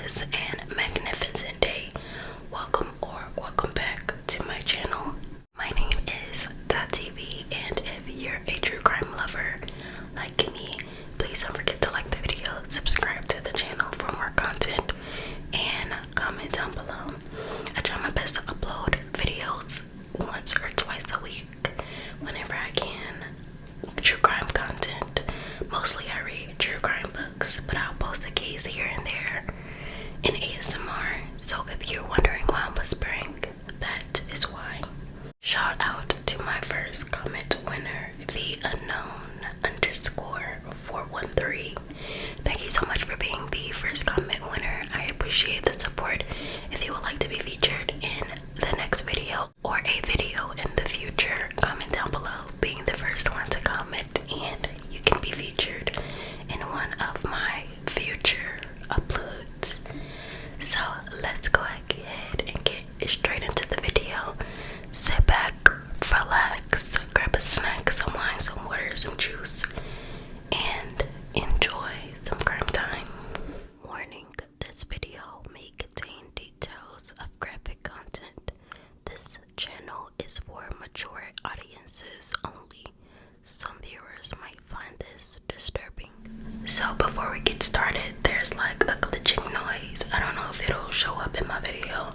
glorious and magnificent day. Welcome back to my channel. My name is TV, and if you're a true crime lover like me, please don't forget to like the video, subscribe to the channel for more content, and comment down below. I try my best to upload videos once or twice a week whenever I can. True crime content. Mostly I read true crime books, but I'll post a case here and there in ASMR. So if you're wondering why I'm whispering, that is why. Shout out to my first comment winner, the unknown_413. Thank you so much for being the first comment winner. I appreciate the support. If you would like to be featured in the next video or a video in the future, comment down below, being the first one to comment, and you can be featured in one of my future uploads. So let's go ahead and get straight into the video. Sit back, relax, grab a snack, some wine, some water, some juice, and enjoy some crime time. Warning, this video may contain details of graphic content. This channel is for mature audiences only. Some viewers might find this disturbing. So before we get started, there's like a glitching noise. I don't know if it'll show up in my video.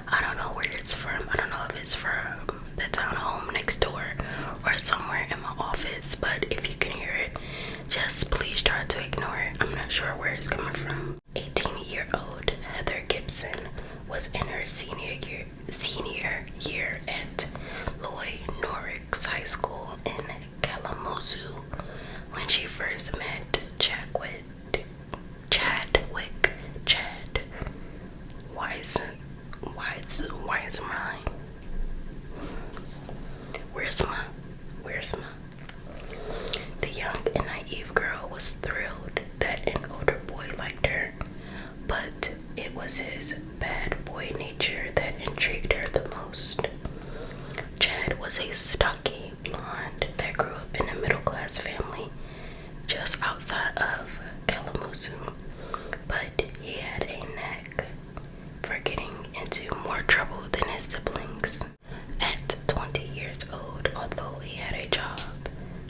I don't know where it's from. I don't know if it's from the townhome next door or somewhere in my office, but if you can hear it, just please try to ignore it. I'm not sure where it's coming from. 18-year-old Heather Gibson was in her senior year at Lloyd Norris High School in Kalamazoo when she first met Chad Where's my? The young and naive girl was thrilled that an older boy liked her, but it was his bad boy nature that intrigued her the most. Chad was a stocky blonde that grew up in a middle-class family just outside of Kalamazoo, but he had a knack for getting into more trouble than his siblings. At 20 years old, although he had a job,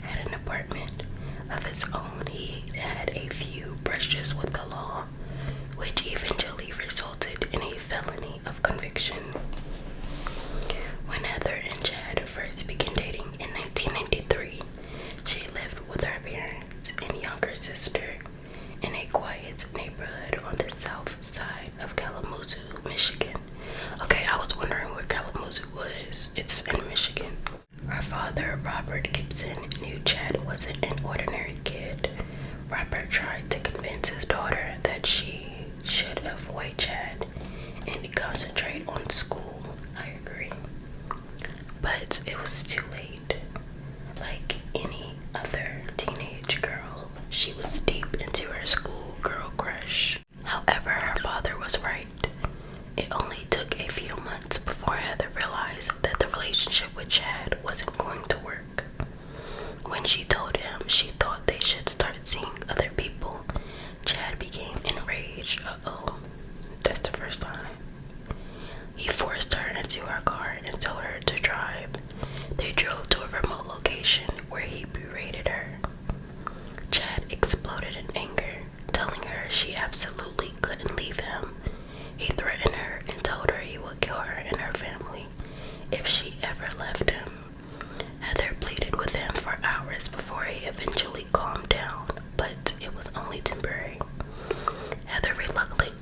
had an apartment of his own, he had a few brushes with the law, which eventually resulted in a felony of conviction. When Heather and Chad first began dating in 1993, she lived with her parents and younger sister in a quiet neighborhood on the south side of Kalamazoo, Michigan. Okay, I was wondering where Kalamazoo was. It's in Michigan. Her father, Robert Gibson, knew Chad wasn't an ordinary kid. Robert tried to convince his daughter that she should avoid Chad and concentrate on school. I agree. But it was too late. Like any other teenage girl, she was deep into her schoolgirl crush. However, her father was right. It only took a few months before Heather realized that the relationship with Chad wasn't going to work. When she told him she thought they should start seeing other people, Chad became enraged. That's the first time. He forced her into her car and told her to drive. They drove to a remote location where he berated her. Chad exploded in anger, telling her she absolutely couldn't leave him. He threatened her and told her he would kill her and her family if she ever left him. Heather pleaded with him for hours before he eventually calmed down, but it was only temporary. Heather reluctantly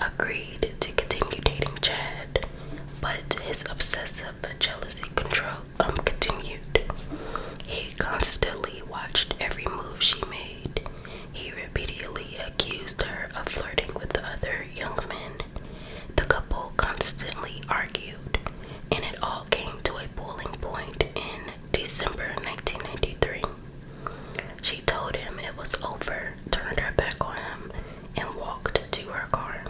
agreed to continue dating Chad, but his obsessive jealousy continued. He constantly watched every move she made. He repeatedly accused her of flirting with other young men. The couple constantly argued, and it all came to a boiling point in December 1993. She told him it was over, turned her back on him, and walked to her car.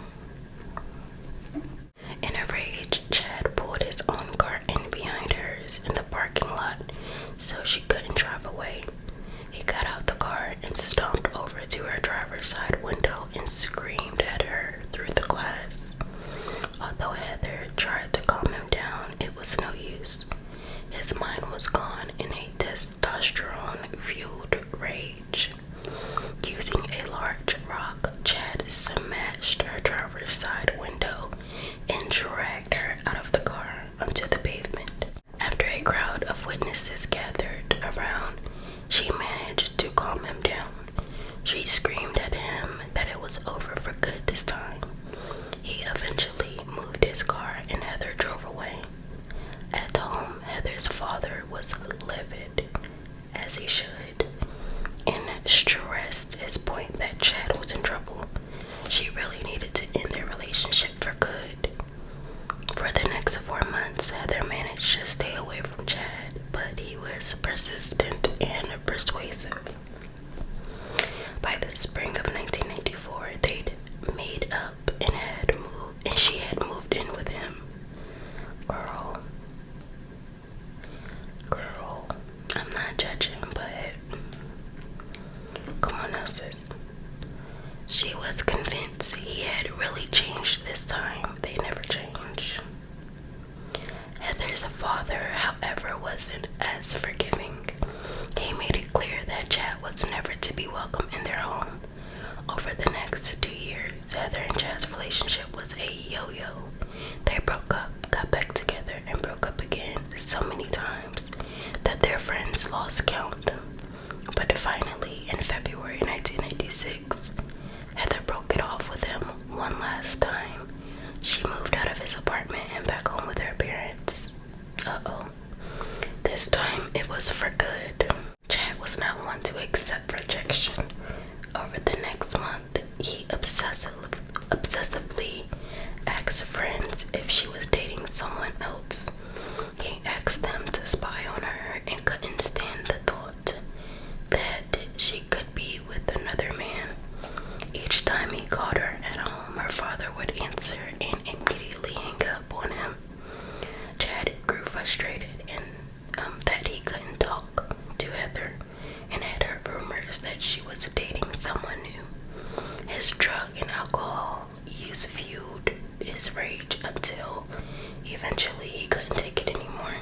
In a rage, Chad pulled his own car in behind hers in the parking lot so she couldn't drive away. He got out the car and stomped over to her driver's side window and screamed at her through the glass. Although Heather tried to calm him down, it was no use. His mind was gone in a testosterone-fueled rage. Using a large rock, Chad smashed her driver's side window and dragged her out of the car onto the pavement. After a crowd of witnesses gathered around, she managed to calm him down. She screamed at him that it was over for good this time. He eventually moved his car and Heather drove away. At home, Heather's father was livid, as he should, and stressed his point that Chad was in trouble. She really needed to end their relationship for good. For the next 4 months, Heather managed to stay away from Chad, but he was persistent and persuasive. By the spring of 1994, they'd made up and she had moved in with him. Girl, I'm not judging, but come on now, sis. She was convinced he had really changed this time. They never change. Heather's father, however, wasn't as forgiving. He made it clear that Chad was never to be welcome in their home. Over the next 2 years, Heather and Chad's relationship was a yo-yo. They broke up, got back together, and broke up again so many times that their friends lost count. But finally, in February 1996, Heather broke it off with him one last time. She moved out of his apartment and back home with her parents. This time it was for good. Chad was not one to accept rejection. Over the next month, he obsessively asked friends if she was dating someone else. He asked them to spy on her and couldn't stand the thought that she could be with another man. Each time he called her at home, her father would answer and immediately hang up on him. Chad grew frustrated and that he couldn't talk to Heather and had heard rumors that she was dating someone new. His drug and alcohol use fueled his rage until eventually he couldn't take it anymore.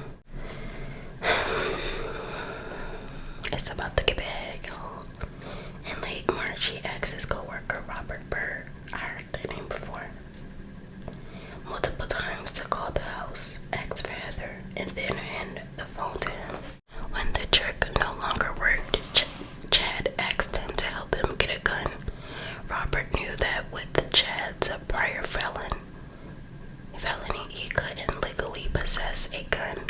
It's about to get bad, y'all. In late March, he asked his co-worker Robert Bird, I heard that name before, multiple times to call the house, ask for Heather, and then hand the phone to him. When the trick no longer worked, Chad asked him to help him get a gun. Robert knew that with Chad's prior felony, he couldn't legally possess a gun.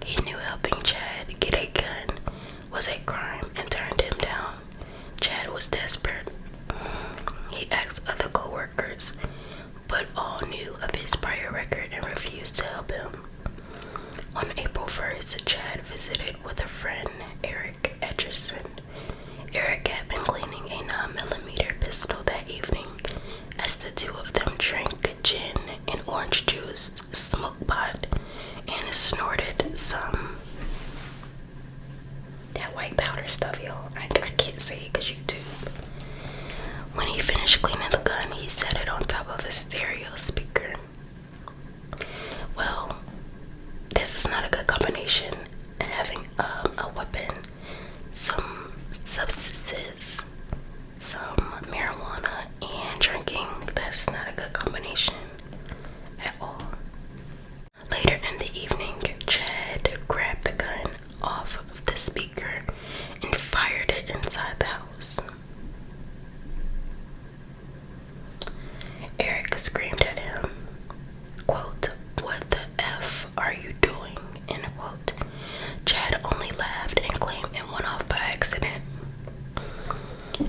He knew helping Chad get a gun was a crime and turned him down. Chad was desperate. He asked other co-workers, but all knew of his prior record and refused to help him. On April 1st, Chad visited with a friend, Eric Edgerson. Eric had been cleaning a 9mm pistol that evening. As the two of them drank gin and orange juice, smoked pot, and snorted some that white powder stuff, y'all. I can't say it because YouTube. When he finished cleaning the gun, he set it on top of a stereo speaker. Well, this is not a good combination. And having a weapon, some substances, some marijuana, and drinking, that's not a good combination at all. Later in the evening, Chad grabbed the gun off of the speaker and fired it inside the house. Eric screamed at him, quote, "What the F are you doing?" end quote. Chad only laughed and claimed it went off by accident.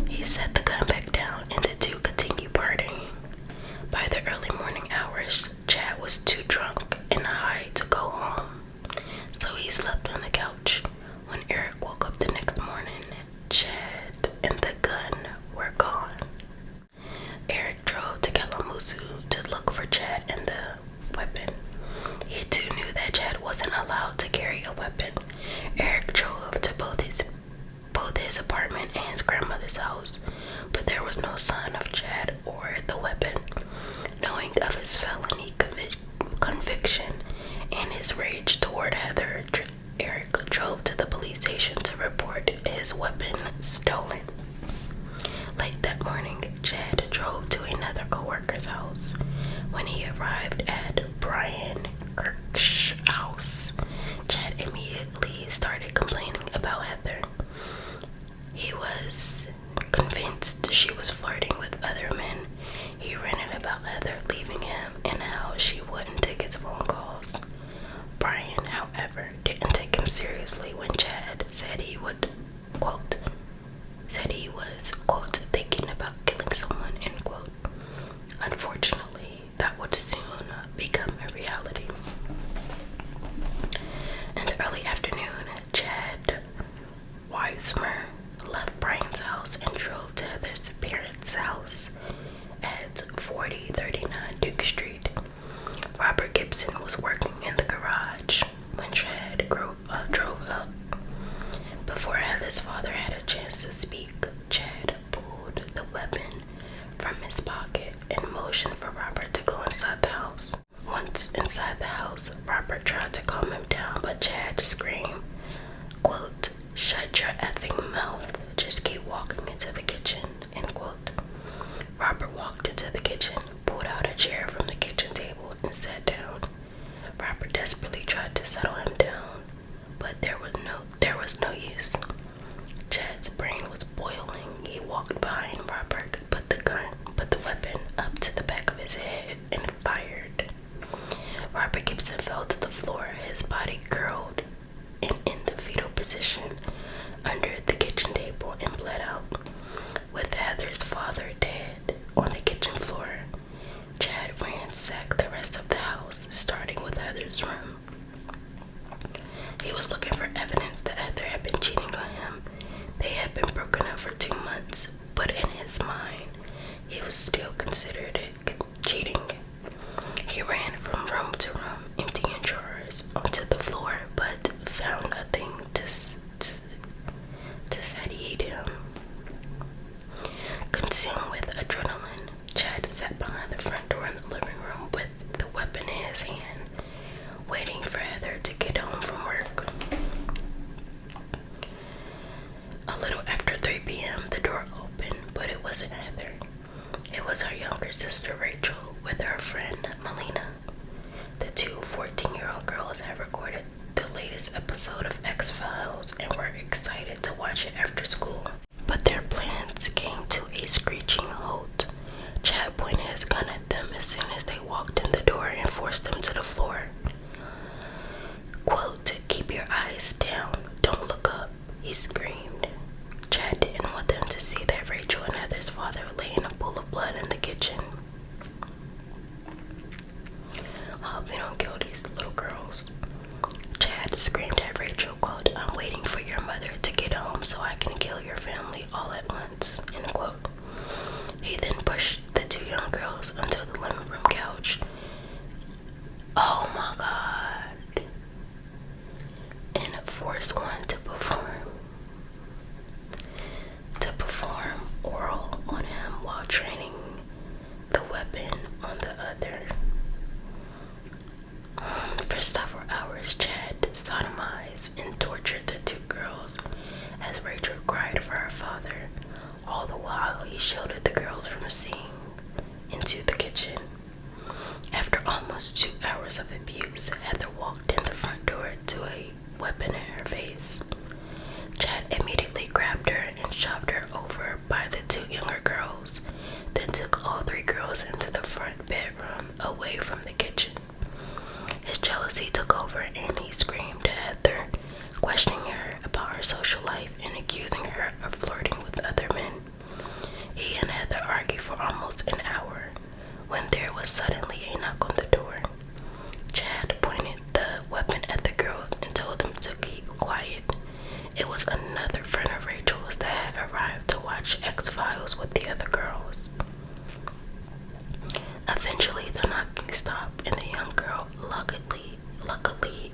He set the gun back down and the two continued partying. By the early morning hours, Chad was too drunk and high to go home, so he slept on the couch. When Eric woke up the next morning, Chad and the gun were gone. Eric drove to Kalamazoo to look for Chad and the weapon. He too knew that Chad wasn't allowed to carry a weapon. Eric drove to both his apartments co-worker's house, but there was no sign of Chad or the weapon. Knowing of his felony conviction and his rage toward Heather, Eric drove to the police station to report his weapon stolen. Late that morning, Chad drove to another co-worker's house. When he arrived at Brian Kirk's house, Chad immediately started complaining about Heather. He was convinced she was flirting with other men. He ranted about Heather leaving him and how she wouldn't take his phone calls. Brian, however, didn't take him seriously when Chad said he was, quote, thinking about killing someone, end quote. Unfortunately, that would soon become a reality. In the early afternoon, Chad Weismer left Brian's house and drove to Heather's parents' house at 4039 Duke Street. Robert Gibson was working in the garage when Chad drove up. Before Heather's father had a chance to speak, Chad pulled the weapon from his pocket and motioned for Robert to go inside the house. Once inside the house, Robert tried to calm him down, but Chad screamed, quote, "Shut your effing mouth. Just keep walking into the kitchen," end quote. Robert walked into the kitchen, pulled out a chair from the kitchen table, and sat down. Robert desperately tried to settle him down, but there was no use. Chad's brain was boiling. He walked behind Robert, put the weapon up to the back of his head, and fired. Robert Gibson fell to the floor, his body curled and in the fetal position under the kitchen table, and bled out. With Heather's father dead on the kitchen floor, Chad ransacked the rest of the house, starting with Heather's room. He was looking for evidence that Heather had been cheating on him. They had been broken up for 2 months, but in his mind, he was still considered it cheating. He ran from room to room, emptying drawers onto the floor, but found nothing to satiate him. Consumed with adrenaline, Chad sat behind the front door in the living room with the weapon in his hand, waiting for Heather to get home from work. A little after 3 p.m., the door opened, but it wasn't Heather. It was her younger sister, Rachel, with her friend, Melina. The two 14-year-old girls had recorded the latest episode of X-Files and were excited to watch it after school. But their plans came to a screeching halt. Chad pointed his gun at them as soon as they walked in the door and forced them to the floor. Quote, "Keep your eyes down. Don't look up," he screamed. Chad didn't want them to see that Rachel and Heather's father lay in a pool of blood in the kitchen. "I hope you don't kill these little girls." Chad screamed at Rachel, quote, "I'm waiting for your mother to get home so I can kill your family all at once," end quote. He then pushed the 2 young girls onto the living room couch. Oh my God. And forced one to perform oral on him while training the weapon on the other. For several hours, Chad sodomized and tortured the 2 girls as Rachel cried for her father. All the while, he shielded the girls from seeing into the kitchen. After almost 2 hours of abuse, Heather walked in the front door to a weapon in her face. Chad immediately grabbed her and shoved her over by the 2 younger girls, then took all 3 girls into the front bedroom away from the kitchen. His jealousy took over and he screamed at Heather, questioning her about her social life and accusing her of flirting with other men. He and Heather argued for almost an hour when there was suddenly a knock on the door. Chad pointed the weapon at the girls and told them to keep quiet. It was another friend of Rachel's that had arrived to watch X-Files with the other girls. Eventually, the knocking stopped and the young girl luckily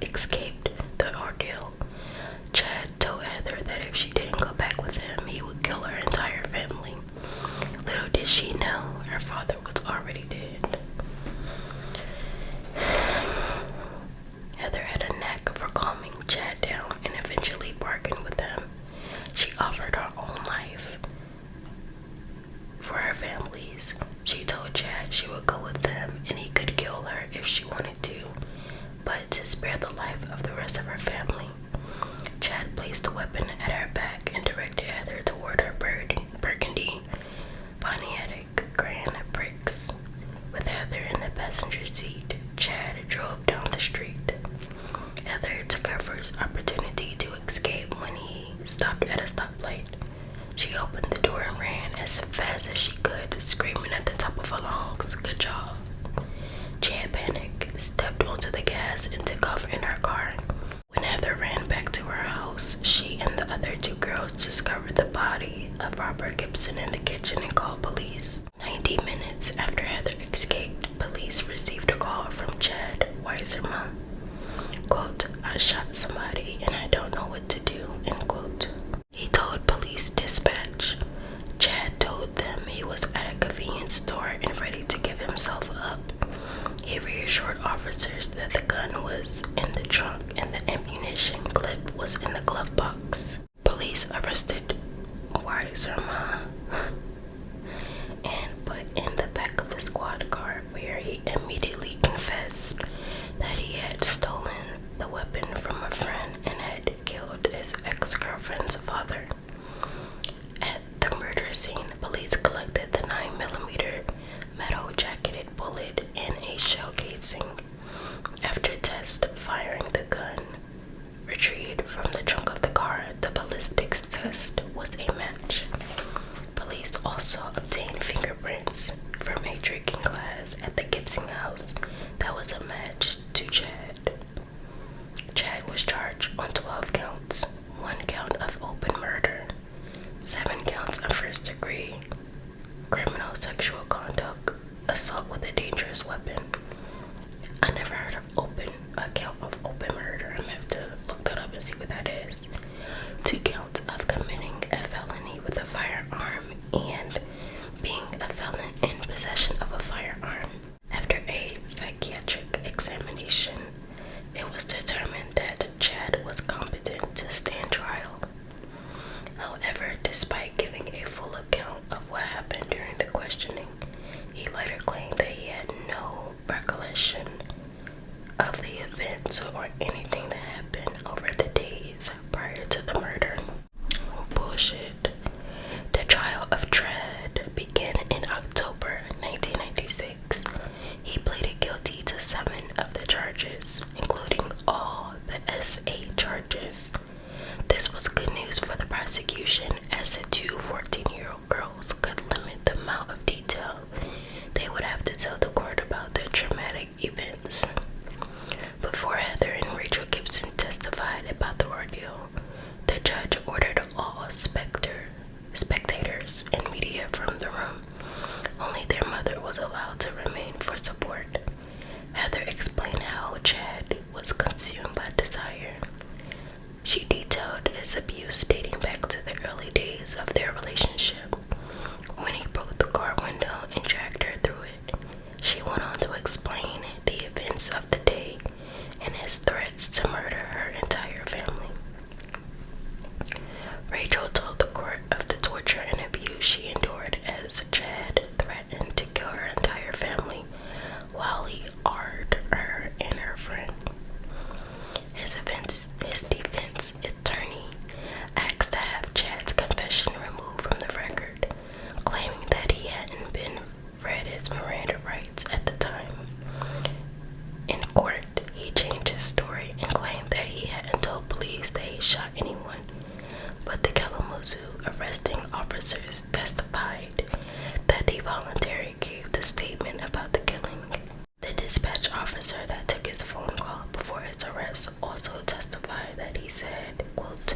escaped the ordeal. Chad told Heather that if she didn't go back with him, he would kill her entire placed the weapon at her back and directed Heather toward her burgundy Pontiac Grand Prix. With Heather in the passenger seat, Chad drove down the street. Heather took her first opportunity to escape when he stopped at a stoplight. She opened the door and ran as fast as she could, screaming at the top of her lungs, "Good job." Chad panicked, stepped onto the gas, and took off in her car. When Heather ran back to her house, she and the other two girls discovered the body of Robert Gibson in the kitchen and called police. 90 minutes after Heather escaped, police received a call from Chad Weiserman. Quote, "I shot somebody and I don't know what to do," end quote. He told police dispatch. Chad told them he was at a convenience store and ready to give himself up. He reassured officers that the gun was in the trunk and the ammunition clip was in the glove box. Police arrested Weiserman and put in the back of the squad car, where he immediately confessed that he had stolen the weapon from a friend and had killed his ex-girlfriend's father. At the murder scene, police collected the 9mm metal jacketed bullet in a shell casing. After test firing the gun retrieved from the trunk of the car, the ballistics test was a match. Police also obtained fingerprints from a drinking class at the Gibson house that was a match to Chad. Chad was charged on 12 counts, 1 count of open murder, 7 counts of first-degree criminal sexual conduct, assault with a dangerous weapon. I never heard of a count of open murder. I'm gonna have to look that up and see what that is. 2 counts of committing a felony with a firearm and being a felon in possession of a firearm. After a psychiatric examination, it was determined that Chad was competent to stand trial. However, despite giving a full account of what happened during the questioning, he later claimed that he had no recollection of the events or anything that happened over the days prior to the murder. Bullshit. The trial of Chad began in October 1996. He pleaded guilty to 7 of the charges, including all the SA charges. This was good news for the prosecution, as the two 14-year-old girls could limit the amount of detail they would have to tell the court about the traumatic events. Before Heather and Rachel Gibson testified about the ordeal, the judge ordered all spectators and media from the room. Only their mother was allowed to remain for support. Heather explained how Chad was consumed by desire. She detailed his abuse dating back to the early days of their relationship, when he broke the car window and dragged her through it. She went on to explain the events of the day and his threats to murder her entire family. Rachel told the court of the torture and abuse she endured as Chad threatened to kill her entire family while he arred her and her friend. His defense attorney asked to have Chad's confession removed from the record, claiming that he hadn't been read his Miranda rights at the time. In court, he changed his story and claimed that he hadn't told police that he shot anyone, but the Kalamazoo arresting officers testified that he voluntarily gave the statement about the killing. The dispatch officer that took his phone call before his arrest also testified that he said, quote,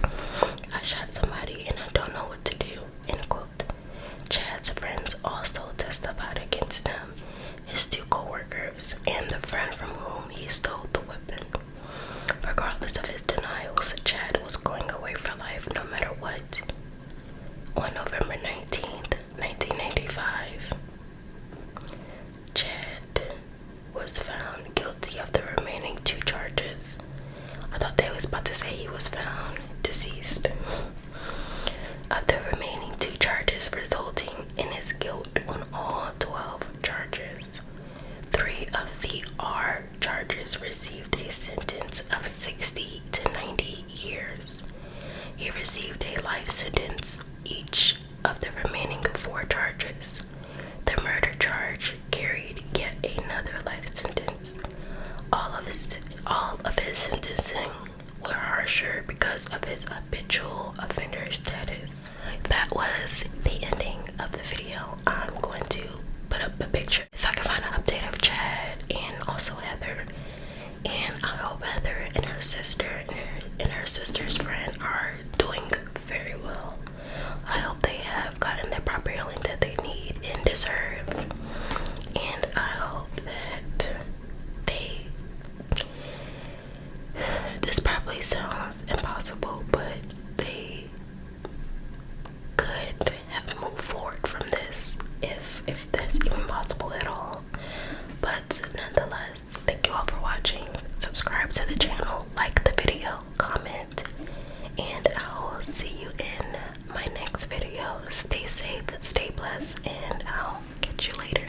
"I shot somebody and I don't know what to do," end quote. Chad's friends also testified against him, his 2 co-workers, and the friend from whom he stole the weapon. Regardless of his denials, Chad was going away for life no matter what. On November 19th, 1995, Chad was found guilty of the remaining 2 charges. I thought they was about to say he was found deceased. Of the remaining 2 charges, resulting in his guilt on all 12 charges. 3 of the R charges received a sentence of 60 to 90 years. He received a life sentence each of the remaining 4 charges. The murder charge carried yet another life sentence. All of his sentencing were harsher because of his habitual offender status. That was the ending of the video. I'm going to put up a picture if I can find an update of Chad and also Heather. And I hope Heather and her sister and her sister's friend are doing very well. I hope they have gotten the proper healing that they need and deserve. And I hope that this probably sounds impossible, but they could have moved forward from this if that's even possible at all. But nonetheless, thank you all for watching. Subscribe to the channel, like the video, comment, and I'll see you in my next video. Stay safe, stay blessed, and I'll catch you later.